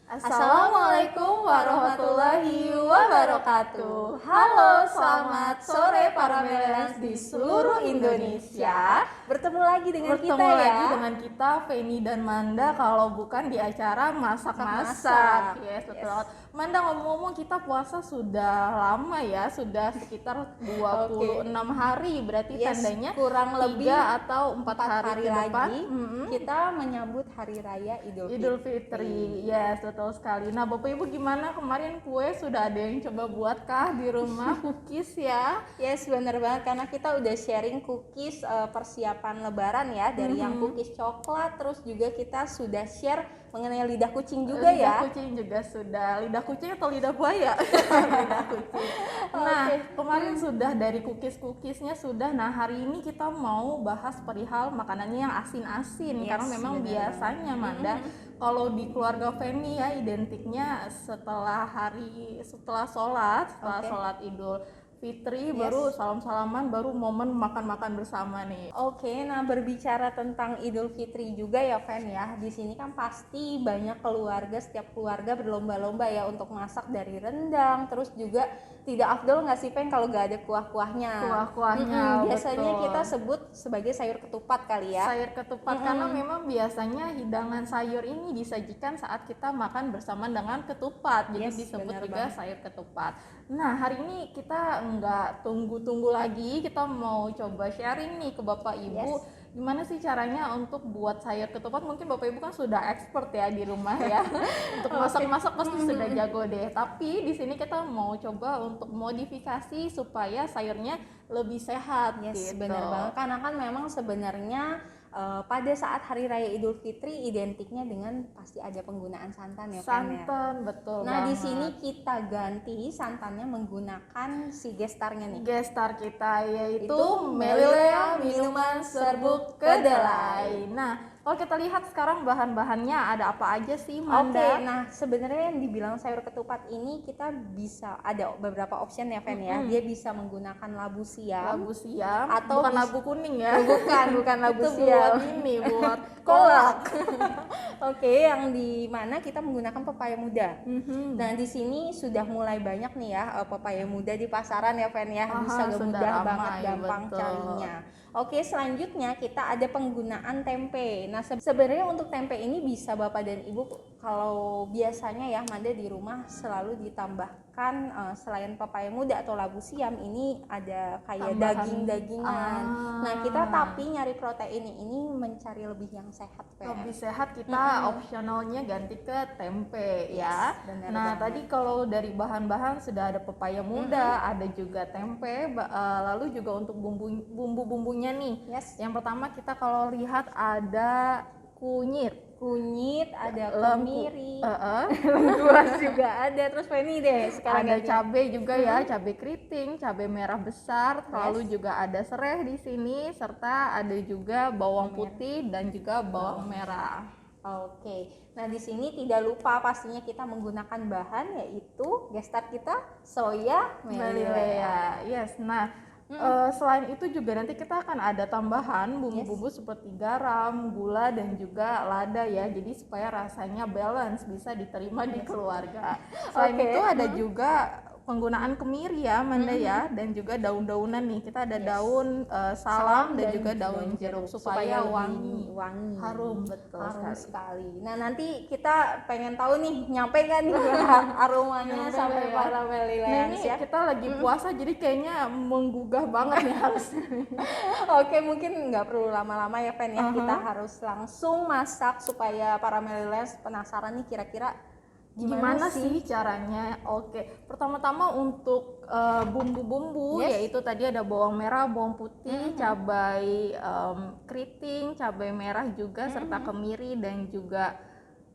Assalamualaikum warahmatullahi wabarakatuh. Halo, selamat sore para millennials di seluruh Indonesia. Bertemu lagi dengan kita Feni dan Manda, kalau bukan di acara masak-masak. Yes, betul banget. Manda, ngomong-ngomong, kita puasa sudah lama ya, sudah sekitar 26 hari, berarti tandanya kurang lebih 3 atau 4 hari ke depan lagi kita menyambut hari raya Idul Fitri. Yes, betul sekali. Nah, Bapak Ibu, gimana kemarin kue sudah ada yang coba buat kah di rumah? Cookies ya? Yes, bener banget, karena kita udah sharing cookies persiapan lebaran ya, dari yang cookies coklat, terus juga kita sudah share mengenai lidah kucing juga ya. Lidah kucing juga sudah. Lidah kucing atau lidah buaya? Lidah kucing. Nah, kemarin sudah dari cookies-cookiesnya sudah. Nah, hari ini kita mau bahas perihal makanannya yang asin-asin. Karena memang biasanya Manda, kalau di keluarga Feni ya, identiknya setelah sholat Idul Fitri, baru salam-salaman, baru momen makan-makan bersama nih. Oke, nah berbicara tentang Idul Fitri juga ya, Fen ya. Di sini kan pasti banyak keluarga, setiap keluarga berlomba-lomba ya untuk masak dari rendang, terus juga tidak afdol nggak sih, Fen, kalau nggak ada kuah-kuahnya? Kuah-kuahnya, biasanya betul. kita sebut sebagai sayur ketupat kali ya. Sayur ketupat, karena memang biasanya hidangan sayur ini disajikan saat kita makan bersama dengan ketupat, jadi disebut juga sayur ketupat. Nah, hari ini kita nggak tunggu-tunggu lagi, kita mau coba sharing nih ke Bapak Ibu. Gimana sih caranya untuk buat sayur ketupat? Mungkin Bapak Ibu kan sudah expert ya di rumah ya. Untuk masak-masak pasti sudah jago deh. Tapi di sini kita mau coba untuk modifikasi supaya sayurnya lebih sehat. Yes, benar banget. Karena kan memang sebenarnya pada saat Hari Raya Idul Fitri identiknya dengan pasti ada penggunaan santan ya, santan, betul. Nah, di sini kita ganti santannya menggunakan si gestarnya nih. Gestar kita yaitu Melilea minuman serbuk kedelai. Nah, kalau kita lihat sekarang bahan-bahannya ada apa aja sih, Manda? Nah sebenarnya yang dibilang sayur ketupat ini kita bisa ada beberapa option ya, Fen ya. Dia bisa menggunakan labu siam atau bukan labu kuning ya? Bukan labu siam. Buat kolak. Yang di mana kita menggunakan pepaya muda. Nah, di sini sudah mulai banyak nih ya pepaya muda di pasaran ya, Fen ya. Bisa mudah banget, gampang carinya. Selanjutnya kita ada penggunaan tempe. Nah, sebenarnya untuk tempe ini bisa Bapak dan Ibu, kalau biasanya ya Manda di rumah selalu ditambahkan selain pepaya muda atau labu siam, ini ada kayak daging-dagingan. Nah, kita tapi nyari protein ini mencari lebih yang sehat, lebih sehat, kita opsionalnya ganti ke tempe ya. Nah, tadi kalau dari bahan-bahan sudah ada pepaya muda, ada juga tempe, lalu juga untuk bumbu-bumbunya nih. Yang pertama kita kalau lihat ada kunyit, ada kemiri, lengkuas juga ada. Terus Feni deh sekarang ada cabai juga ya, cabai keriting, cabai merah besar, lalu juga ada serai di sini, serta ada juga bawang putih dan juga bawang merah. Nah di sini tidak lupa pastinya kita menggunakan bahan yaitu gestar kita soya Melilea. Yes, nah selain itu juga nanti kita akan ada tambahan bumbu-bumbu seperti garam, gula dan juga lada ya, jadi supaya rasanya balance, bisa diterima di keluarga. Selain itu ada juga penggunaan kemiri ya, Manda ya, dan juga daun-daunan nih. Kita ada daun salam dan juga daun jeruk supaya wangi, harum, betul sekali. Nah, nanti kita pengen tahu nih, nyampe kan nih aromanya sampai para Melilea ya. Kita lagi puasa jadi kayaknya menggugah banget nih harusnya. Mungkin nggak perlu lama-lama ya, Fen ya. Kita harus langsung masak supaya para Melilea penasaran nih kira-kira gimana sih caranya. Pertama-tama untuk bumbu-bumbu yaitu tadi ada bawang merah, bawang putih, cabai keriting, cabai merah juga, serta kemiri dan juga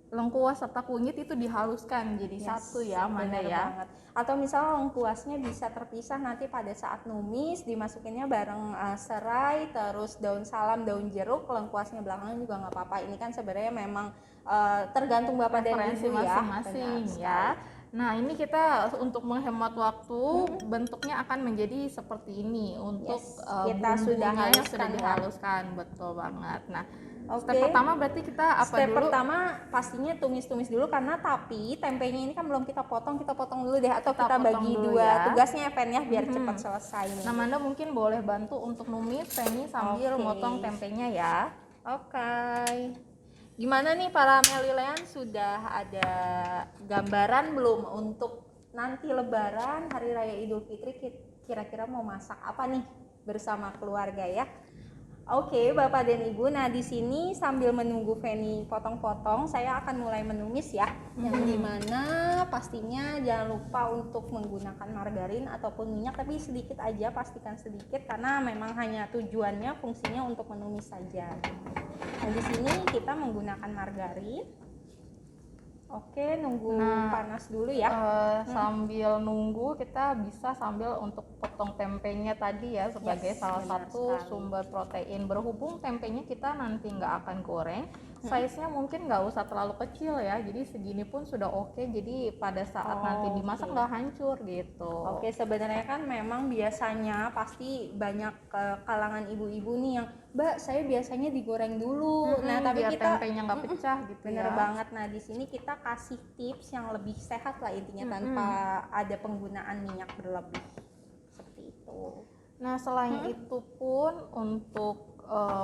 lengkuas serta kunyit itu dihaluskan jadi satu ya, Manda ya. Atau misalnya lengkuasnya bisa terpisah nanti pada saat numis, dimasukinnya bareng serai, terus daun salam, daun jeruk, lengkuasnya belakangan juga nggak apa-apa. Ini kan sebenarnya memang tergantung Bapak dan Ibu ya, masing-masing ya. Nah, ini kita untuk menghemat waktu, bentuknya akan menjadi seperti ini untuk kita sudah yang sudah dihaluskan, betul banget. Nah, Oke. Step pertama berarti kita apa Step dulu? pertama pastinya tumis-tumis dulu, karena tapi tempenya ini kan belum kita potong dulu deh, atau kita bagi potong dulu dua ya. tugasnya ya Fen ya, biar cepat selesai nih. Nah, Manda mungkin boleh bantu untuk numis Penny sambil motong tempenya ya. Oke. Gimana nih para Melilean, sudah ada gambaran belum untuk nanti Lebaran, Hari Raya Idul Fitri, kira-kira mau masak apa nih bersama keluarga ya? Oke, Bapak dan Ibu. Nah, di sini sambil menunggu Feni potong-potong, saya akan mulai menumis ya. Yang dimana pastinya jangan lupa untuk menggunakan margarin ataupun minyak, tapi sedikit aja, pastikan sedikit karena memang hanya tujuannya, fungsinya untuk menumis saja. Nah, di sini kita menggunakan margarin. Oke, nunggu panas dulu ya. Sambil nunggu kita bisa sambil untuk potong tempenya tadi ya, sebagai salah satu sumber protein. Berhubung tempenya kita nanti nggak akan goreng, size-nya mungkin nggak usah terlalu kecil ya, jadi segini pun sudah oke. Jadi pada saat nanti dimasak nggak hancur gitu. Oke, sebenarnya kan memang biasanya pasti banyak kalangan ibu-ibu nih yang, Mbak, saya biasanya digoreng dulu. Nah, tapi biar kita tempenya nggak pecah gitu. Bener banget. Nah, di sini kita kasih tips yang lebih sehat lah intinya, tanpa ada penggunaan minyak berlebih seperti itu. Nah, selain itu pun untuk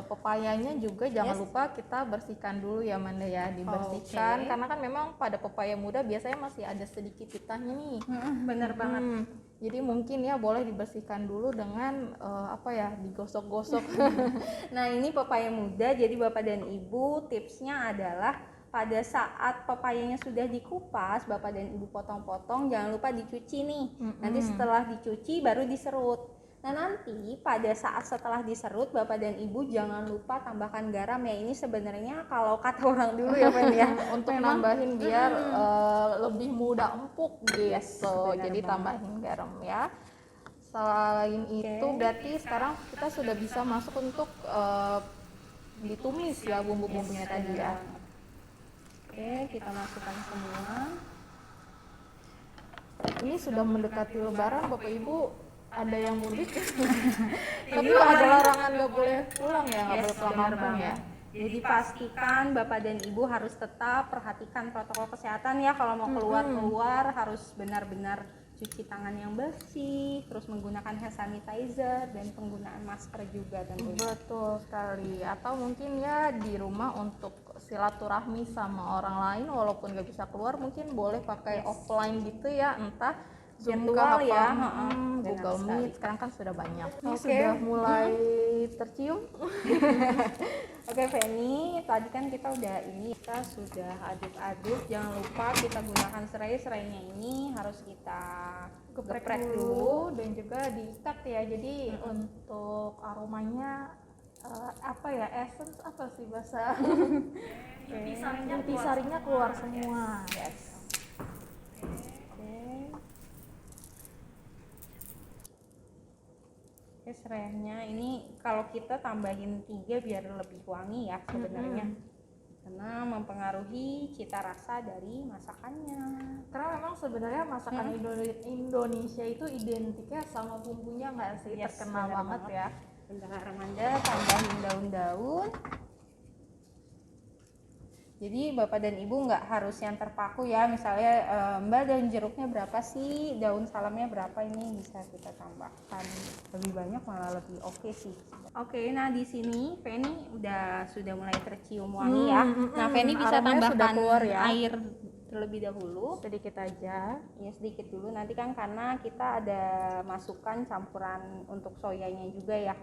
pepayanya juga jangan lupa kita bersihkan dulu ya Manda ya, dibersihkan karena kan memang pada pepaya muda biasanya masih ada sedikit getahnya nih. Bener banget. Jadi mungkin ya boleh dibersihkan dulu dengan digosok-gosok. Nah, ini pepaya muda, jadi Bapak dan Ibu tipsnya adalah pada saat pepayanya sudah dikupas, Bapak dan Ibu potong-potong, jangan lupa dicuci nih. Nanti setelah dicuci baru diserut. Nah, nanti pada saat setelah diserut, Bapak dan Ibu jangan lupa tambahkan garam ya. Ini sebenarnya kalau kata orang dulu ya Fen ya, untuk nambahin biar lebih mudah empuk gitu. Jadi tambahin garam ya. Selain itu berarti sekarang kita sudah bisa masuk untuk ditumis ya bumbu-bumbunya tadi ya. Oke, kita masukkan semua. Ini sudah mendekati Lebaran, Bapak Ibu ada yang mudik. Tapi ada larangan nggak boleh pulang ya, nggak boleh pulang kampung ya. Jadi pastikan Bapak dan Ibu harus tetap perhatikan protokol kesehatan ya. Kalau mau keluar harus benar-benar cuci tangan yang bersih, terus menggunakan hand sanitizer dan penggunaan masker juga tentunya. Betul sekali. Atau mungkin ya di rumah untuk silaturahmi sama orang lain walaupun nggak bisa keluar, mungkin boleh pakai offline gitu ya, entah Zoom virtual ya, Google Meet sekarang kan sudah banyak. Ini sudah mulai tercium. Oke Feni, tadi kan kita sudah aduk-aduk. Jangan lupa kita gunakan serai. Serainya ini harus kita geprek dulu dan juga diikat ya. Jadi untuk aromanya essence apa sih bahasa? Intisarinya keluar semua. Yes. Oke, serainya ini kalau kita tambahin 3 biar lebih wangi ya sebenarnya. Karena mempengaruhi cita rasa dari masakannya. Karena memang sebenarnya masakan Indonesia itu identiknya sama bumbunya nggak sih? Terkenal banget ya. Bentar Armanda, tambahin daun-daun. Jadi Bapak dan Ibu nggak harus yang terpaku ya, misalnya Mbak, daun jeruknya berapa sih, daun salamnya berapa, ini bisa kita tambahkan lebih banyak malah lebih oke sih. Oke, nah di sini Feni sudah mulai tercium wangi ya. Nah Feni bisa tambahkan air terlebih dahulu, sedikit aja ya, sedikit dulu, nanti kan karena kita ada masukkan campuran untuk soyanya juga ya.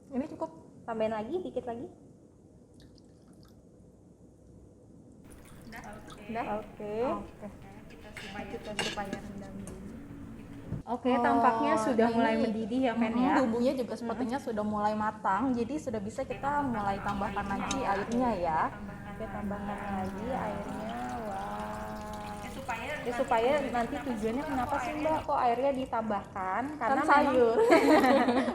Ini cukup, tambahin lagi dikit lagi. Oke. Kita supaya rendam dulu. Oke, tampaknya sudah mulai mendidih ya Fen ya. Bumbunya juga sepertinya sudah mulai matang, jadi sudah bisa kita mulai tambahkan lagi airnya ya. Oke, tambahkan lagi airnya. Supaya nanti tujuannya kenapa sih Mbak kok airnya ditambahkan? Karena sayur.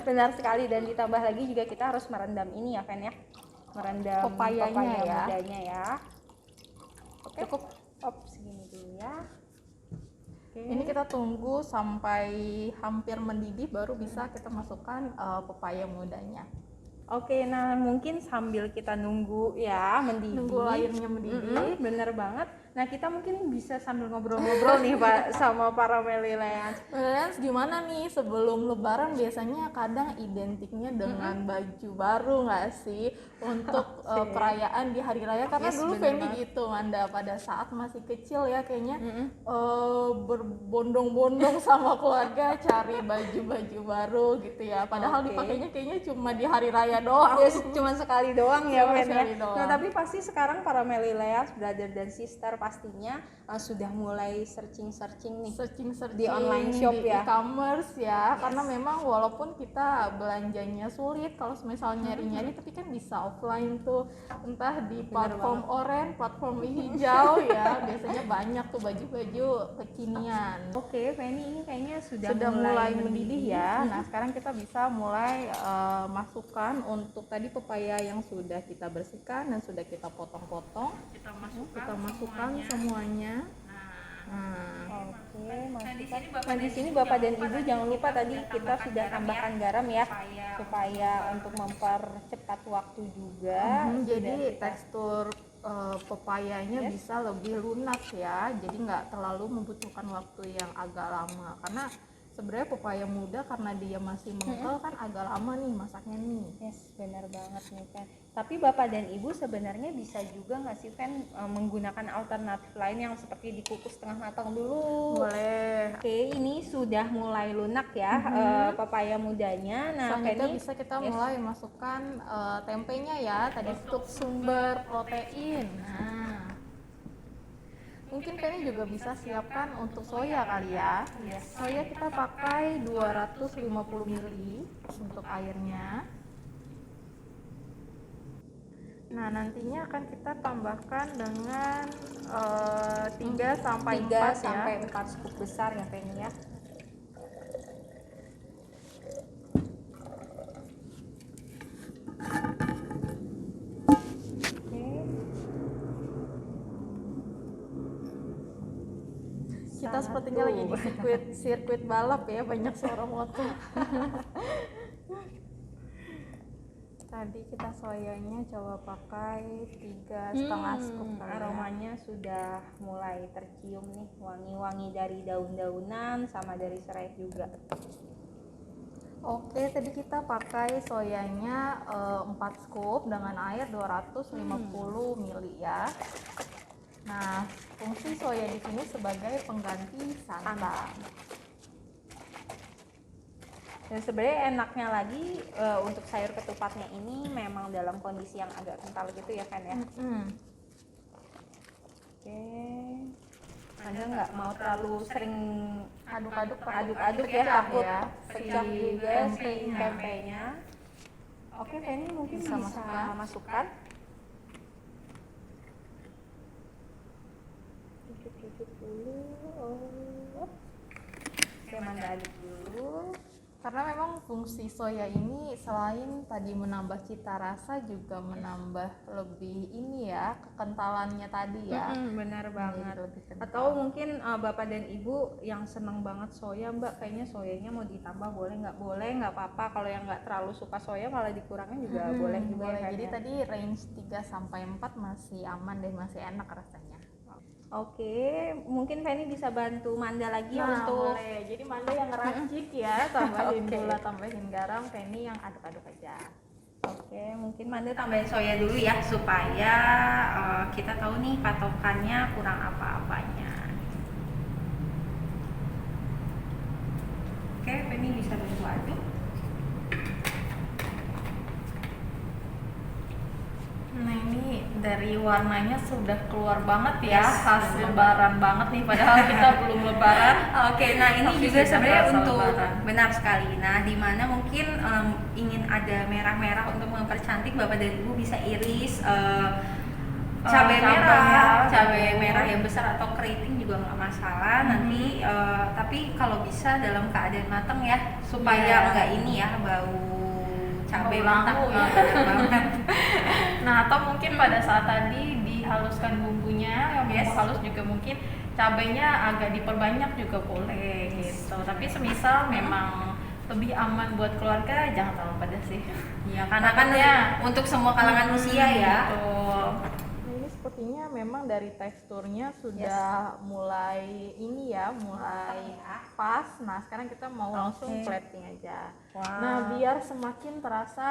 Benar sekali, dan ditambah lagi juga kita harus merendam ini ya Fen ya. Merendam pepaya mudanya ya. Cukup segini dulu ya. Ini kita tunggu sampai hampir mendidih baru bisa kita masukkan pepaya mudanya. Oke, nah mungkin sambil kita nunggu ya mendidih. Nunggu airnya mendidih. Bener banget. Nah kita mungkin bisa sambil ngobrol-ngobrol nih Pak sama para Melileyans. Melileyans gimana nih sebelum Lebaran biasanya kadang identiknya dengan baju baru nggak sih untuk perayaan di hari raya? Karena dulu Feni gitu Manda pada saat masih kecil ya kayaknya berbondong-bondong sama keluarga cari baju-baju baru gitu ya. Padahal dipakainya kayaknya cuma di hari raya doang. Yes, cuma sekali doang ya Fen ya. Doang. Nah tapi pasti sekarang para Melileyans, brother dan sister pastinya sudah mulai searching nih di online shop di ya, e-commerce ya. Karena memang walaupun kita belanjanya sulit kalau misalnya nyari-nyari, tapi kan bisa offline tuh, entah di platform oranye, platform hijau ya. Biasanya banyak tuh baju-baju kekinian. Oke, Feni ini kayaknya sudah mulai mendidih ya. Nah sekarang kita bisa mulai masukkan untuk tadi pepaya yang sudah kita bersihkan dan sudah kita potong-potong. Kita masukkan semuanya. Oke, masukkan. Nah di sini Bapak dan Ibu jangan lupa tadi kita sudah tambahkan garam ya, supaya untuk mempercepat waktu juga. Jadi tekstur pepayanya bisa lebih lunak ya, jadi nggak terlalu membutuhkan waktu yang agak lama. Karena sebenarnya pepaya muda karena dia masih mengkel kan agak lama nih masaknya nih. Yes, benar banget nih Fen. Tapi Bapak dan Ibu sebenarnya bisa juga nggak sih Fen menggunakan alternatif lain yang seperti dikukus setengah matang dulu? Boleh. Oke, ini sudah mulai lunak ya pepaya mudanya. Nah, selanjutnya bisa kita mulai masukkan tempenya ya, tadi untuk sumber protein. Nah, mungkin Penny juga bisa siapkan untuk soya kali ya. Soya kita pakai 250 ml untuk airnya. Nah, nantinya akan kita tambahkan dengan 3 sampai 4 scoop besar ya Penny ya. Kita sepertinya lagi di sirkuit balap ya, banyak suara motor. Tadi kita soyanya coba pakai 3,5 scoop. Aromanya sudah mulai tercium nih, wangi-wangi dari daun-daunan sama dari serai juga. Oke, tadi kita pakai soyanya 4 scoop dengan air 250 ml ya. Nah, fungsi soya di sini sebagai pengganti santan. Dan sebenarnya enaknya lagi untuk sayur ketupatnya ini memang dalam kondisi yang agak kental gitu ya Fen ya. Oke. Anda nggak mau terlalu sering aduk-aduk ya, takut pecah juga si tempenya. Oke, Feni mungkin bisa masukkan. Dikit-dikit dulu. Oke, Manda aduk dulu. Karena memang fungsi soya ini selain tadi menambah cita rasa juga menambah lebih ini ya, kekentalannya tadi ya. Benar banget. Atau mungkin Bapak dan Ibu yang seneng banget soya, Mbak, kayaknya soyanya mau ditambah boleh nggak apa-apa. Kalau yang nggak terlalu suka soya malah dikurangin juga boleh juga. Jadi tadi range 3 sampai 4 masih aman deh, masih enak rasanya. Oke, mungkin Feni bisa bantu Manda lagi untuk boleh. Jadi Manda yang ngeracik ya, tambahin gula, tambahin garam, Feni yang aduk-aduk aja. Oke, mungkin Manda tambahin soya dulu ya supaya kita tahu nih patokannya kurang apa-apanya. Oke, Feni bisa bantu aduk. Nah, ini dari warnanya sudah keluar banget ya, khas lebaran banget nih, padahal kita belum lebaran. Oke, nah ini juga sebenarnya untuk benar sekali. Nah, di mana mungkin ingin ada merah-merah untuk mempercantik, Bapak dan Ibu bisa iris cabai merah yang besar atau keriting juga nggak masalah. Nanti tapi kalau bisa dalam keadaan matang ya, supaya nggak ini ya bau cabai mentah ya. Nah, atau mungkin pada saat tadi dihaluskan bumbunya yang bumbu halus juga mungkin cabainya agak diperbanyak juga boleh gitu. Tapi semisal memang lebih aman buat keluarga, jangan terlalu pedas sih. Iya, karena kan ya untuk semua kalangan usia ya. Betul. Nah, ini sepertinya memang dari teksturnya sudah mulai ini ya, mulai pas. Nah, sekarang kita mau langsung plating aja. Wow. Nah, biar semakin terasa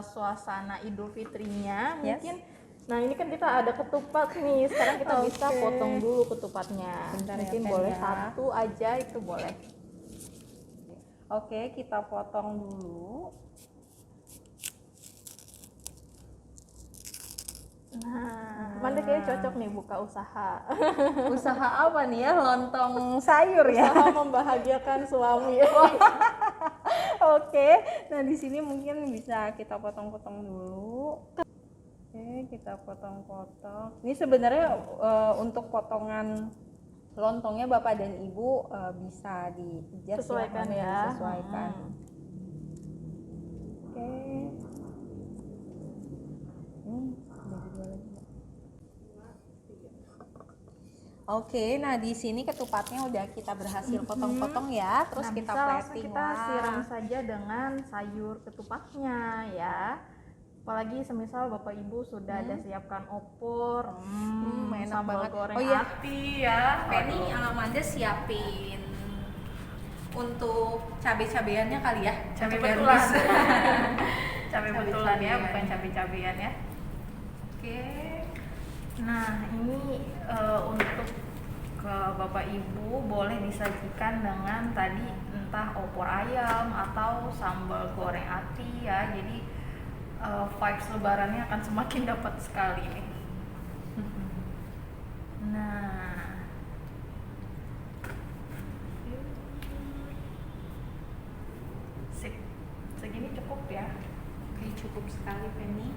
suasana Idul Fitrinya, mungkin nah ini kan kita ada ketupat nih. Sekarang kita bisa potong dulu ketupatnya. Bentar mungkin ya, boleh ya. satu aja itu boleh. Oke, kita potong dulu. Nah, Manda kayaknya cocok nih buka usaha. Usaha apa nih ya? Lontong sayur ya. Usaha membahagiakan suami. Oke, nah di sini mungkin bisa kita potong-potong dulu. Oke, kita potong-potong. Ini sebenarnya untuk potongan lontongnya Bapak dan Ibu bisa di-adjust Sesuaikan ya. Disesuaikan. Oke. Oke, nah di sini ketupatnya udah kita berhasil potong-potong ya, terus Nah, kita bisa langsung plating. kita siram saja dengan sayur ketupatnya ya. Apalagi semisal Bapak Ibu sudah ada siapkan opor, enak sambal banget. goreng Oh iya, ati ya. Penny Amanda siapin untuk cabai-cabeannya kali ya, Cabai untuk betulan. garnish. Cabai betulan ya, bukan cabai-cabean ya. Oke. Nah, ini untuk ke Bapak Ibu boleh disajikan dengan tadi entah opor ayam atau sambal goreng ati ya. Jadi vibes lebarannya akan semakin dapat sekali nih. Nah, sip, segini cukup ya. Oke, cukup sekali Penny.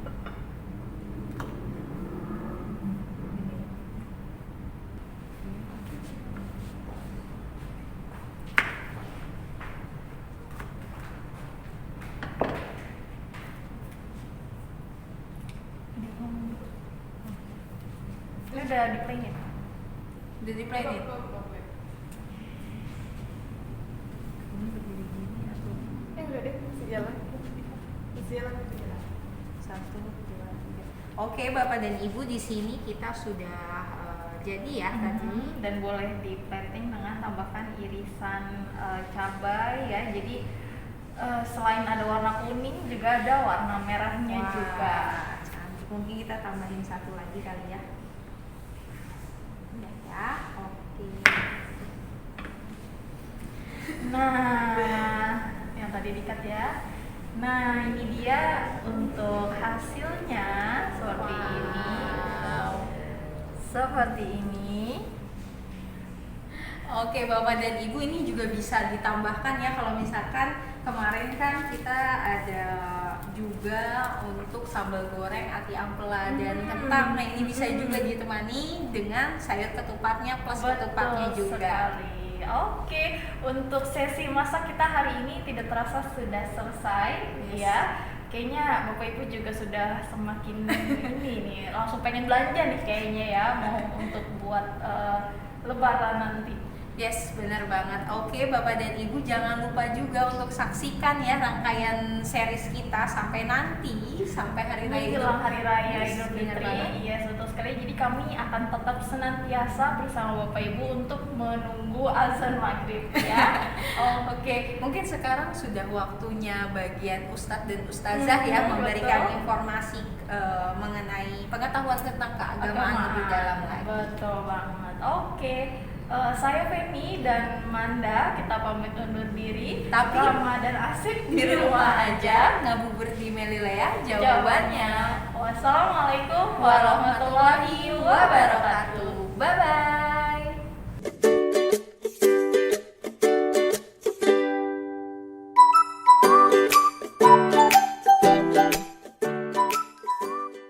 Ini udah di plating. Udah di plating. Udah deh, masih jalan. Satu, dua, tiga. Oke, Bapak dan Ibu, di sini kita sudah jadi ya tadi. Dan boleh di plating dengan tambahkan irisan cabai ya. Jadi selain ada warna kuning juga ada warna merahnya juga. Cantik. Mungkin kita tambahin satu lagi kali ya. Udah ya. Oke. Nah, yang tadi dikat ya. Nah, ini dia untuk hasilnya seperti ini. Seperti ini. Oke, Bapak dan Ibu, ini juga bisa ditambahkan ya kalau misalkan kemarin kan kita ada juga untuk sambal goreng ati ampela dan kentang. Nah, ini bisa juga ditemani dengan sayur ketupatnya plus ketupatnya juga. Sekali. Oke, untuk sesi masak kita hari ini tidak terasa sudah selesai ya. Kayaknya Bapak Ibu juga sudah semakin ini nih, langsung pengen belanja nih kayaknya ya, mau untuk buat lebaran nanti. Yes, benar banget. Oke, Bapak dan Ibu, jangan lupa juga untuk saksikan ya rangkaian series kita sampai nanti, sampai hari raya Menjelang hari raya Yes, Idul benar Fitri. banget. Iya, betul sekali. Jadi kami akan tetap senantiasa bersama Bapak Ibu untuk menunggu azan maghrib ya. Oke, mungkin sekarang sudah waktunya bagian Ustadz dan Ustazah ya memberikan betul. informasi mengenai pengetahuan tentang keagamaan lebih dalam lagi. Betul banget. Oke. Saya Femi dan Manda, kita pamit undur diri. Tapi Ramadan asik di rumah aja, ngabuburit di Melilea jawabannya. Wassalamualaikum Warahmatullahi wabarakatuh. Bye bye.